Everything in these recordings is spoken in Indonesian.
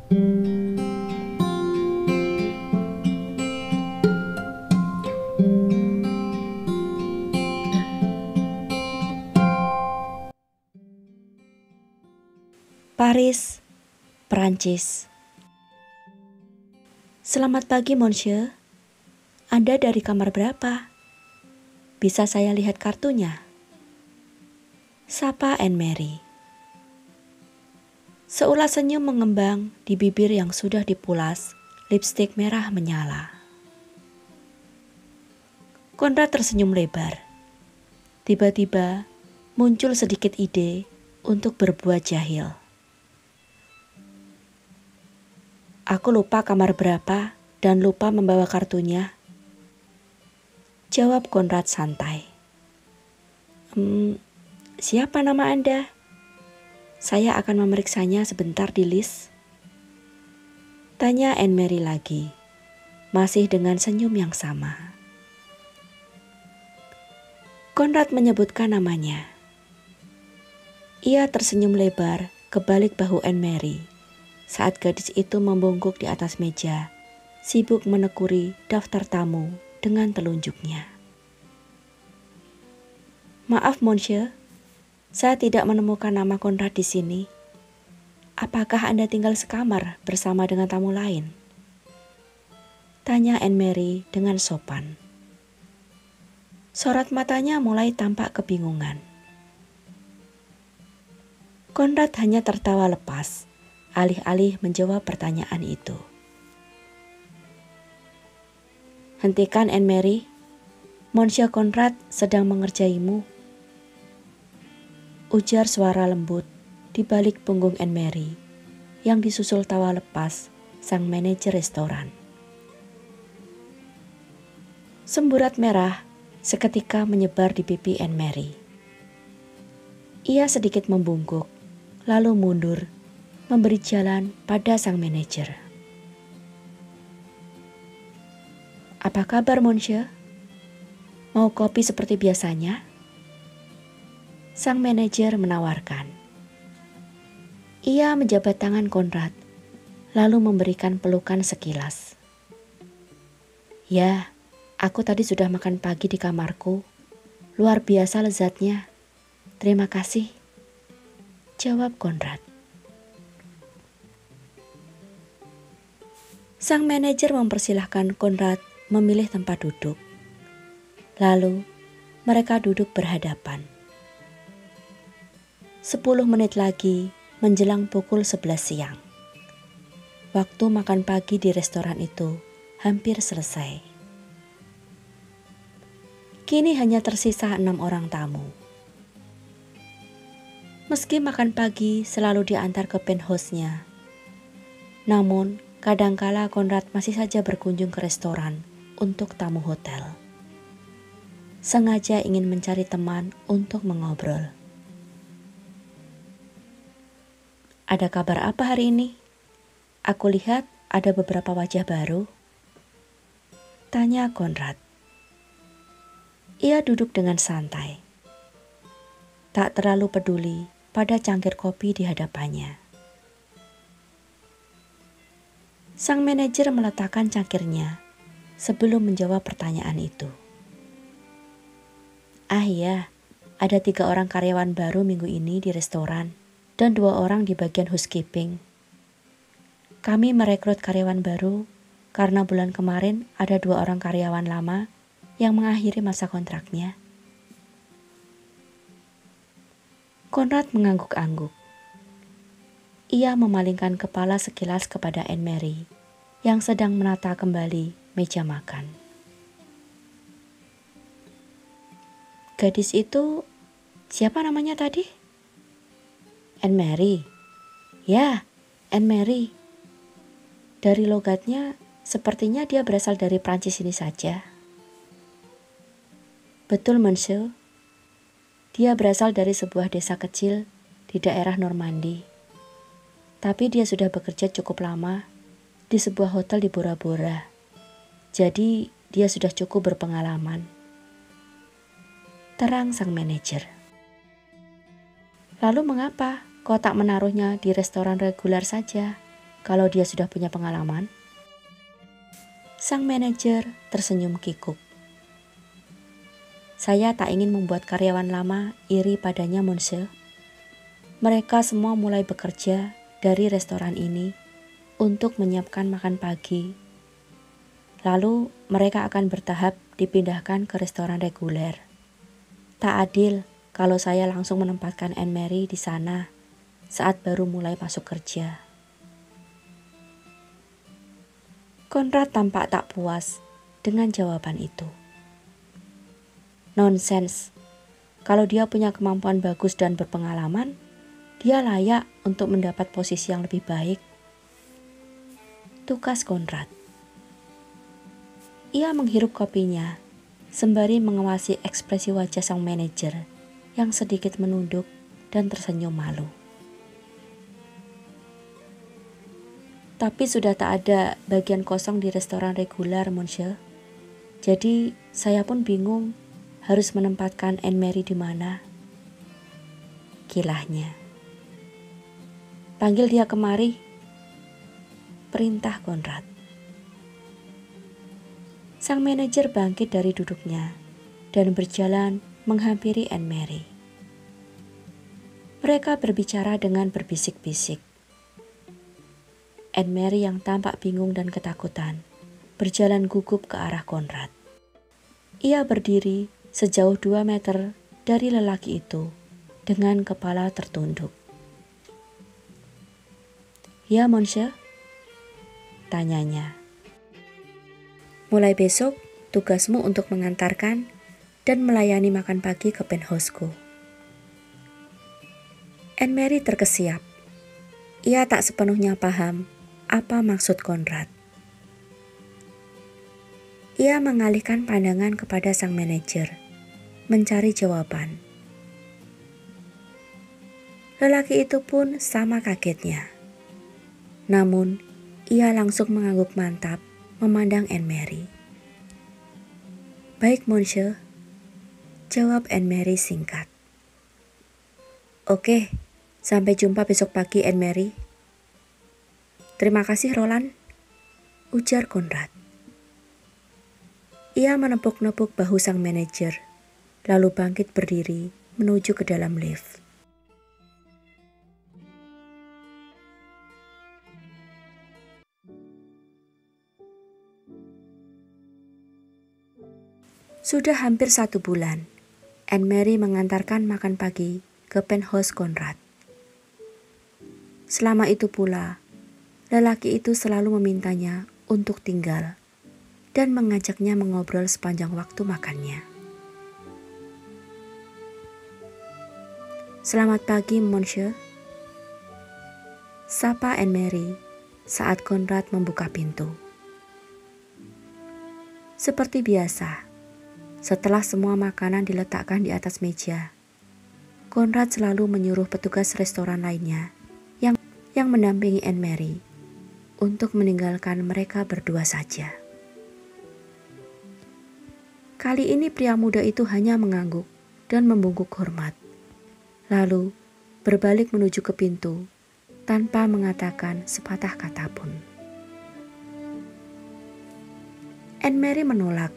Paris, Perancis. Selamat pagi, Monsieur. Anda dari kamar berapa? Bisa saya lihat kartunya? Sapa Anne-Marie. Seulas senyum mengembang di bibir yang sudah dipulas, lipstik merah menyala. Konrad tersenyum lebar. Tiba-tiba muncul sedikit ide untuk berbuat jahil. Aku lupa kamar berapa dan lupa membawa kartunya. Jawab Konrad santai. Siapa nama Anda? Saya akan memeriksanya sebentar di list. Tanya Anne-Marie lagi, masih dengan senyum yang sama. Konrad menyebutkan namanya. Ia tersenyum lebar ke balik bahu Anne-Marie saat gadis itu membungkuk di atas meja, sibuk menekuri daftar tamu dengan telunjuknya. Maaf, Monsieur, saya tidak menemukan nama Konrad di sini. Apakah Anda tinggal sekamar bersama dengan tamu lain? Tanya Anne-Marie dengan sopan. Sorot matanya mulai tampak kebingungan. Konrad hanya tertawa lepas, alih-alih menjawab pertanyaan itu. Hentikan, Anne-Marie. Monsieur Konrad sedang mengerjaimu. Ujar suara lembut di balik punggung Anne-Marie yang disusul tawa lepas sang manajer restoran. Semburat merah seketika menyebar di pipi Anne-Marie. Ia sedikit membungkuk, lalu mundur, memberi jalan pada sang manajer. Apa kabar, Monsieur? Mau kopi seperti biasanya? Sang manajer menawarkan. Ia menjabat tangan Konrad, lalu memberikan pelukan sekilas. Ya, aku tadi sudah makan pagi di kamarku. Luar biasa lezatnya. Terima kasih. Jawab Konrad. Sang manajer mempersilahkan Konrad memilih tempat duduk. Lalu mereka duduk berhadapan. 10 menit lagi menjelang pukul 11 siang. Waktu makan pagi di restoran itu hampir selesai. Kini hanya tersisa 6 orang tamu. Meski makan pagi selalu diantar ke penthouse-nya, namun kadangkala Konrad masih saja berkunjung ke restoran untuk tamu hotel. Sengaja ingin mencari teman untuk mengobrol. Ada kabar apa hari ini? Aku lihat ada beberapa wajah baru. Tanya Konrad. Ia duduk dengan santai. Tak terlalu peduli pada cangkir kopi di hadapannya. Sang manajer meletakkan cangkirnya sebelum menjawab pertanyaan itu. Ah iya, ada 3 orang karyawan baru minggu ini di restoran dan 2 orang di bagian housekeeping. Kami merekrut karyawan baru karena bulan kemarin ada 2 orang karyawan lama yang mengakhiri masa kontraknya. Konrad mengangguk-angguk. Ia memalingkan kepala sekilas kepada Anne-Marie yang sedang menata kembali meja makan. Gadis itu siapa namanya tadi? Anne-Marie. Ya, Anne-Marie. Dari logatnya sepertinya dia berasal dari Prancis ini saja. Betul, Monsieur. Dia berasal dari sebuah desa kecil di daerah Normandy. Tapi dia sudah bekerja cukup lama di sebuah hotel di Bora Bora. Jadi dia sudah cukup berpengalaman. Terang sang manajer. Lalu mengapa kau tak menaruhnya di restoran reguler saja? kalau dia sudah punya pengalaman? Sang manajer tersenyum kikuk. Saya tak ingin membuat karyawan lama iri padanya, Monsieur. Mereka semua mulai bekerja dari restoran ini untuk menyiapkan makan pagi. Lalu mereka akan bertahap dipindahkan ke restoran reguler. Tak adil kalau saya langsung menempatkan Anne-Marie di sana saat baru mulai masuk kerja. Konrad tampak tak puas dengan jawaban itu. Nonsens. Kalau dia punya kemampuan bagus dan berpengalaman, dia layak untuk mendapat posisi yang lebih baik. Tukas Konrad. Ia menghirup kopinya, sembari mengawasi ekspresi wajah sang manajer yang sedikit menunduk dan tersenyum malu. Tapi sudah tak ada bagian kosong di restoran reguler, Monsieur. Jadi saya pun bingung harus menempatkan Anne-Marie di mana. Kilahnya. Panggil dia kemari. Perintah Konrad. Sang manajer bangkit dari duduknya dan berjalan menghampiri Anne-Marie. Mereka berbicara dengan berbisik-bisik. Anne-Marie yang tampak bingung dan ketakutan berjalan gugup ke arah Konrad. Ia berdiri sejauh 2 meter dari lelaki itu dengan kepala tertunduk. Ya, Monsieur? Tanyanya. Mulai besok, tugasmu untuk mengantarkan dan melayani makan pagi ke penthouse-ku. Anne-Marie terkesiap. Ia tak sepenuhnya paham apa maksud Konrad. Ia mengalihkan pandangan kepada sang manajer, mencari jawaban. Lelaki itu pun sama kagetnya. Namun, ia langsung mengangguk mantap memandang Anne-Marie. Baik, Monsieur, jawab Anne-Marie singkat. Oke, sampai jumpa besok pagi, Anne-Marie. Terima kasih, Roland, ujar Konrad. Ia menepuk-nepuk bahu sang manajer, lalu bangkit berdiri menuju ke dalam lift. Sudah hampir 1 bulan, Anne-Marie mengantarkan makan pagi ke penthouse Konrad. Selama itu pula, lelaki itu selalu memintanya untuk tinggal dan mengajaknya mengobrol sepanjang waktu makannya. Selamat pagi, Monsieur. Sapa Anne-Marie saat Konrad membuka pintu. Seperti biasa, setelah semua makanan diletakkan di atas meja, Konrad selalu menyuruh petugas restoran lainnya yang mendampingi Anne-Marie untuk meninggalkan mereka berdua saja. Kali ini pria muda itu hanya mengangguk dan membungkuk hormat, lalu berbalik menuju ke pintu tanpa mengatakan sepatah kata pun. Anne-Marie menolak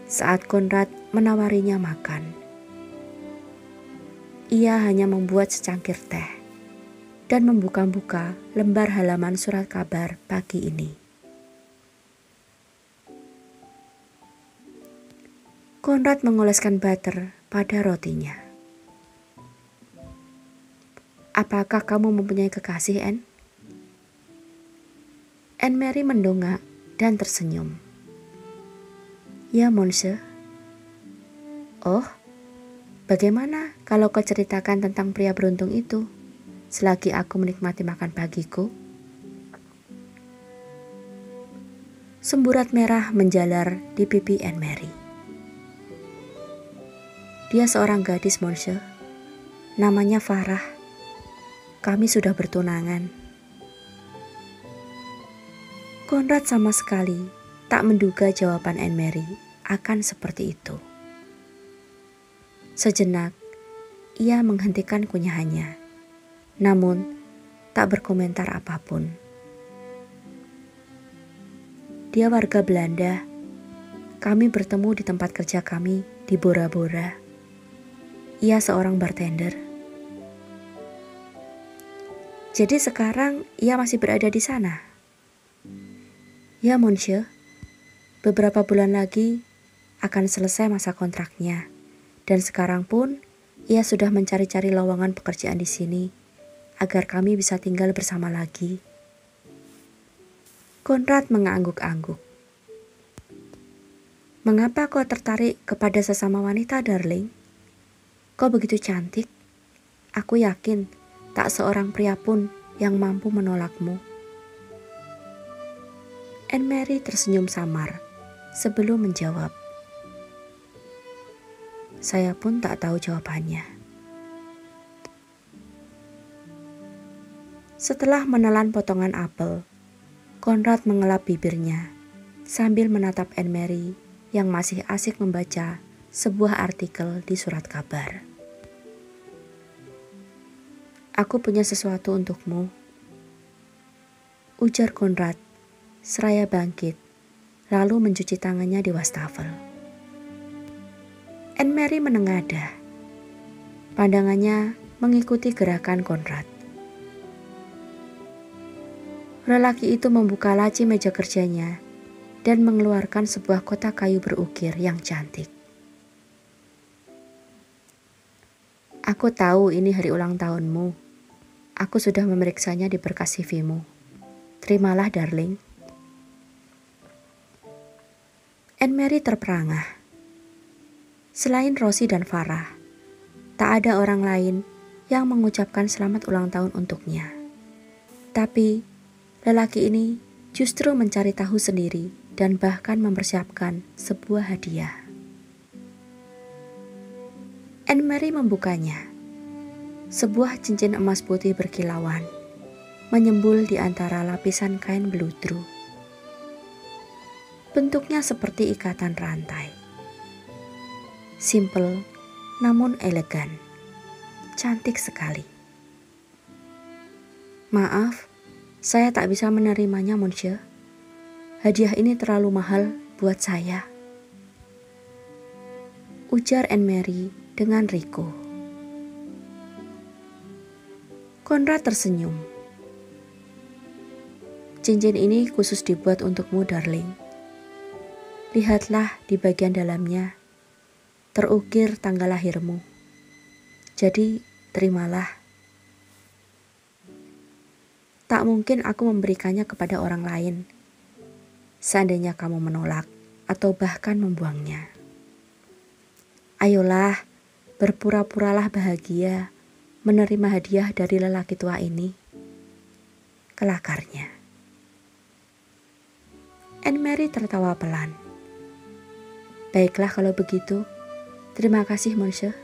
saat Konrad menawarinya makan. Ia hanya membuat secangkir teh dan membuka-buka lembar halaman surat kabar pagi ini. Konrad mengoleskan butter pada rotinya. Apakah kamu mempunyai kekasih, Anne? Anne-Marie mendongak dan tersenyum. Ya, Monsieur. Oh, bagaimana kalau kau ceritakan tentang pria beruntung itu selagi aku menikmati makan pagiku? Semburat merah menjalar di pipi Anne-Marie. Dia seorang gadis, Monsieur. Namanya Farah. Kami sudah bertunangan. Konrad sama sekali tak menduga jawaban Anne-Marie akan seperti itu. Sejenak, ia menghentikan kunyahannya, namun tak berkomentar apapun. Dia warga Belanda. Kami bertemu di tempat kerja kami di Bora Bora. Ia seorang bartender. Jadi sekarang ia masih berada di sana? Ya, monsieur. Beberapa bulan lagi akan selesai masa kontraknya. Dan sekarang pun ia sudah mencari-cari lowongan pekerjaan di sini agar kami bisa tinggal bersama lagi. Konrad mengangguk-angguk. Mengapa kau tertarik kepada sesama wanita, darling? Kau begitu cantik. Aku yakin tak seorang pria pun yang mampu menolakmu. Anne-Marie tersenyum samar sebelum menjawab. Saya pun tak tahu jawabannya. Setelah menelan potongan apel, Konrad mengelap bibirnya sambil menatap Anne-Marie yang masih asik membaca sebuah artikel di surat kabar. Aku punya sesuatu untukmu, ujar Konrad seraya bangkit, lalu mencuci tangannya di wastafel. Anne-Marie menengadah. Pandangannya mengikuti gerakan Konrad. Lelaki itu membuka laci meja kerjanya dan mengeluarkan sebuah kotak kayu berukir yang cantik. Aku tahu ini hari ulang tahunmu. Aku sudah memeriksanya di berkas CV-mu. Terimalah, darling. Anne-Marie terperangah. Selain Rosie dan Farah, tak ada orang lain yang mengucapkan selamat ulang tahun untuknya. Tapi lelaki ini justru mencari tahu sendiri dan bahkan mempersiapkan sebuah hadiah. Anne-Marie membukanya. Sebuah cincin emas putih berkilauan, menyembul di antara lapisan kain beludru. Bentuknya seperti ikatan rantai. Simple, namun elegan. Cantik sekali. Maaf, saya tak bisa menerimanya, monsieur. Hadiah ini terlalu mahal buat saya. Ujar Anne-Marie dengan riku. Konrad tersenyum. Cincin ini khusus dibuat untukmu, darling. Lihatlah di bagian dalamnya, terukir tanggal lahirmu. Jadi, terimalah. Tak mungkin aku memberikannya kepada orang lain, seandainya kamu menolak atau bahkan membuangnya. Ayolah, berpura-puralah bahagia menerima hadiah dari lelaki tua ini. Kelakarnya. Anne-Marie tertawa pelan. Baiklah kalau begitu. Terima kasih, monsieur.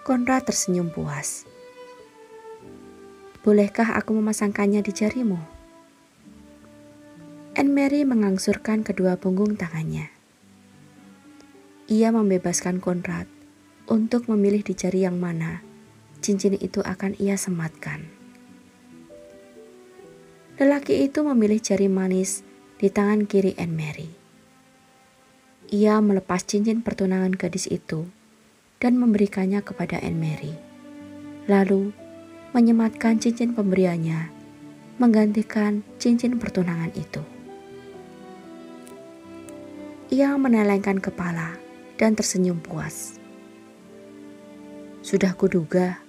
Konrad tersenyum puas. Bolehkah aku memasangkannya di jarimu? Anne-Marie mengangsurkan kedua punggung tangannya. Ia membebaskan Konrad untuk memilih di jari yang mana cincin itu akan ia sematkan. Lelaki itu memilih jari manis di tangan kiri Anne-Marie. Ia melepas cincin pertunangan gadis itu dan memberikannya kepada Anne-Marie. Lalu menyematkan cincin pemberiannya menggantikan cincin pertunangan itu. Ia menelengkan kepala dan tersenyum puas. Sudah kuduga,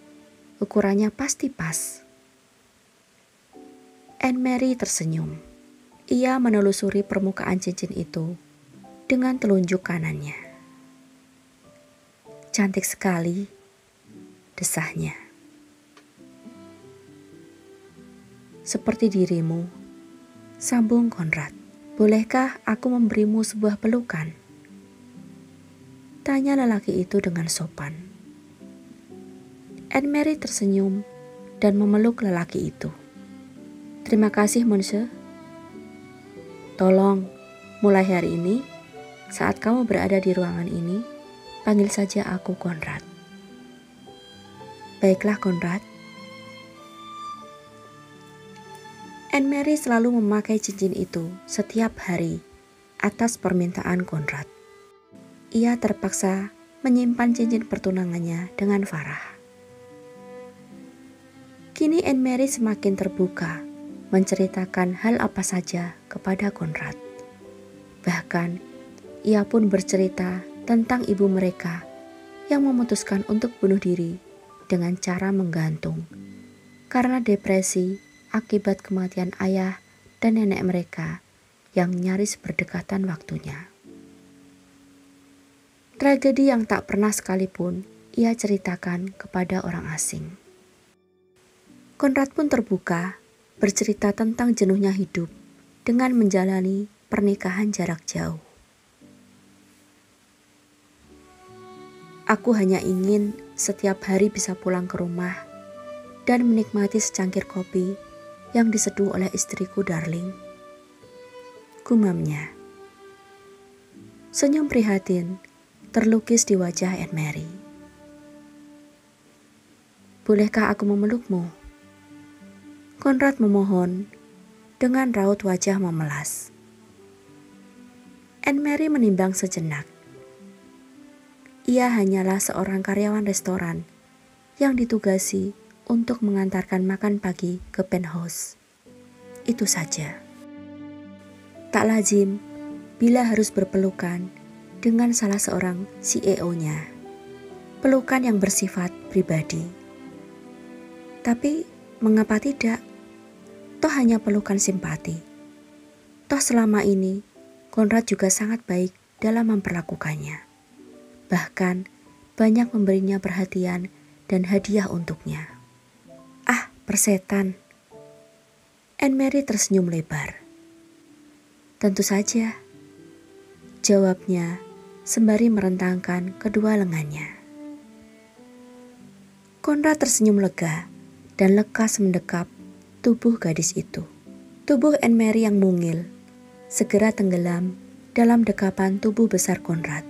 ukurannya pasti pas. Anne-Marie tersenyum. Ia menelusuri permukaan cincin itu dengan telunjuk kanannya. Cantik sekali, desahnya. Seperti dirimu, sambung Konrad. Bolehkah aku memberimu sebuah pelukan? Tanya lelaki itu dengan sopan. Anne-Marie tersenyum dan memeluk lelaki itu. Terima kasih, monsieur. Tolong, mulai hari ini, saat kamu berada di ruangan ini, panggil saja aku Konrad. Baiklah, Konrad. Anne-Marie selalu memakai cincin itu setiap hari atas permintaan Konrad. Ia terpaksa menyimpan cincin pertunangannya dengan Farah. Kini Anne-Marie semakin terbuka menceritakan hal apa saja kepada Konrad. Bahkan, ia pun bercerita tentang ibu mereka yang memutuskan untuk bunuh diri dengan cara menggantung karena depresi akibat kematian ayah dan nenek mereka yang nyaris berdekatan waktunya. Tragedi yang tak pernah sekalipun ia ceritakan kepada orang asing. Konrad pun terbuka bercerita tentang jenuhnya hidup dengan menjalani pernikahan jarak jauh. Aku hanya ingin setiap hari bisa pulang ke rumah dan menikmati secangkir kopi yang diseduh oleh istriku Darling. Gumamnya. Senyum prihatin terlukis di wajah Anne-Marie. Bolehkah aku memelukmu? Konrad memohon dengan raut wajah memelas. Anne-Marie menimbang sejenak. Ia hanyalah seorang karyawan restoran yang ditugasi untuk mengantarkan makan pagi ke penthouse. Itu saja. Tak lazim bila harus berpelukan dengan salah seorang CEO-nya. Pelukan yang bersifat pribadi. Tapi mengapa tidak? Toh hanya pelukan simpati. Toh selama ini Konrad juga sangat baik dalam memperlakukannya. Bahkan banyak memberinya perhatian dan hadiah untuknya. Ah, persetan. Anne-Marie tersenyum lebar. Tentu saja, jawabnya sembari merentangkan kedua lengannya. Konrad tersenyum lega dan lekas mendekap tubuh gadis itu. Tubuh Anne-Marie yang mungil segera tenggelam dalam dekapan tubuh besar Konrad.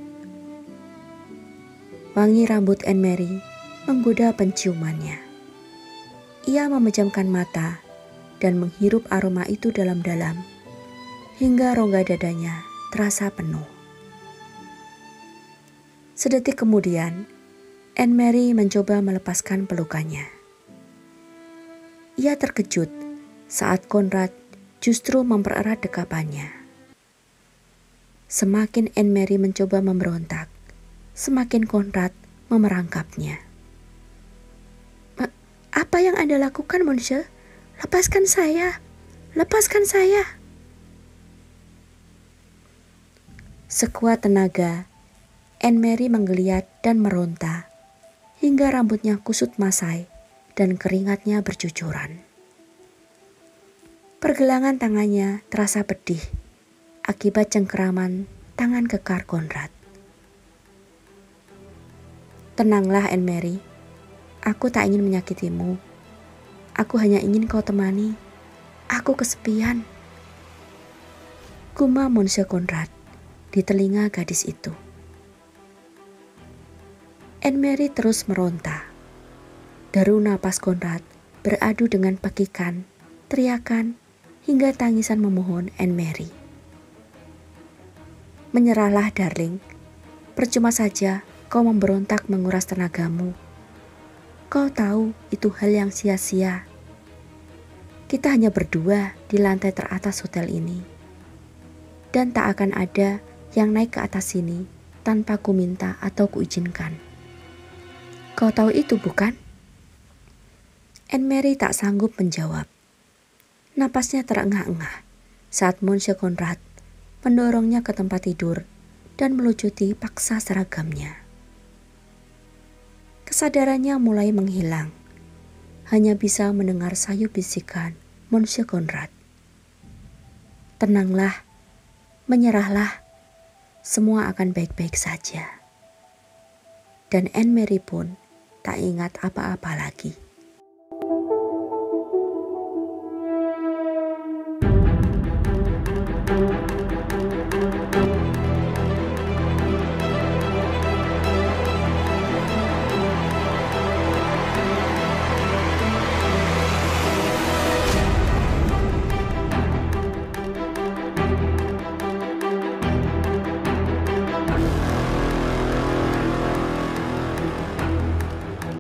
Wangi rambut Anne-Marie menggoda penciumannya. Ia memejamkan mata dan menghirup aroma itu dalam-dalam hingga rongga dadanya terasa penuh. Sedetik kemudian, Anne-Marie mencoba melepaskan pelukannya. Ia terkejut saat Konrad justru mempererat dekapannya. Semakin Anne-Marie mencoba memberontak, semakin Konrad memerangkapnya. Apa yang Anda lakukan, Monsieur? Lepaskan saya! Lepaskan saya! Sekuat tenaga, Anne-Marie menggeliat dan meronta, hingga rambutnya kusut masai dan keringatnya bercucuran. Pergelangan tangannya terasa pedih akibat cengkeraman tangan kekar Konrad. Tenanglah Anne-Marie, aku tak ingin menyakitimu. Aku hanya ingin kau temani. Aku kesepian. Gumam Monsieur Konrad di telinga gadis itu. Anne-Marie terus meronta. Deru napas Konrad beradu dengan pekikan, teriakan, hingga tangisan memohon Anne-Marie. Menyerahlah, Darling. Percuma saja kau memberontak menguras tenagamu. Kau tahu itu hal yang sia-sia. Kita hanya berdua di lantai teratas hotel ini. Dan tak akan ada yang naik ke atas sini tanpa ku minta atau ku izinkan. Kau tahu itu bukan? Anne-Marie tak sanggup menjawab. Napasnya terengah-engah saat Monsieur Konrad mendorongnya ke tempat tidur dan melucuti paksa seragamnya. Kesadarannya mulai menghilang. Hanya bisa mendengar sayu bisikan Monsieur Konrad. Tenanglah, menyerahlah, semua akan baik-baik saja. Dan Anne-Marie pun tak ingat apa-apa lagi.